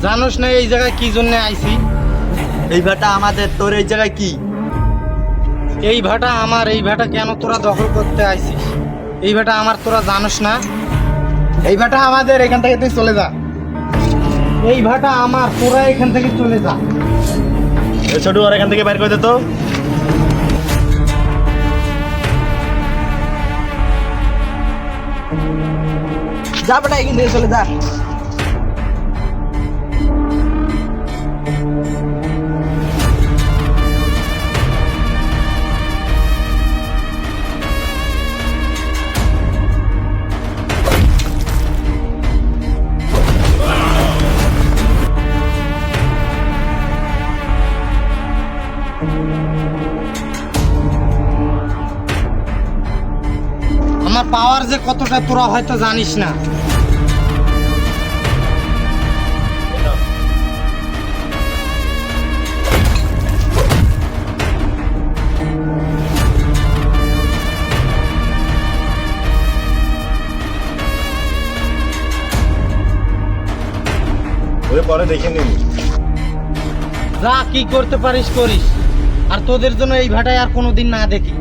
জানোস না এই জায়গায় কি জন্য আইছি? এই ভাটা আমাদের, তোর এই জায়গায় কি? এই ভাটা আমার, এই ভাটা কেন তোরা দখল করতে আইছিস? এই ভাটা আমার, তোরা জানোস না? এই ভাটা আমাদের, এখান থেকে তুই চলে যা। এই ভাটা আমার, তোরা এখান থেকে চলে যা। ছোটু, আর এখান থেকে বের করে দে তো। যা বেটা, এখান থেকে চলে যা। আমার পাওয়ার যে কতটা তোরা হয়তো জানিস না। ওরে পরে দেখে নিবি। যা কি করতে পারিস করিস, আর তোদের জন্য এই ভাটায় আর কোনোদিন না দেখি।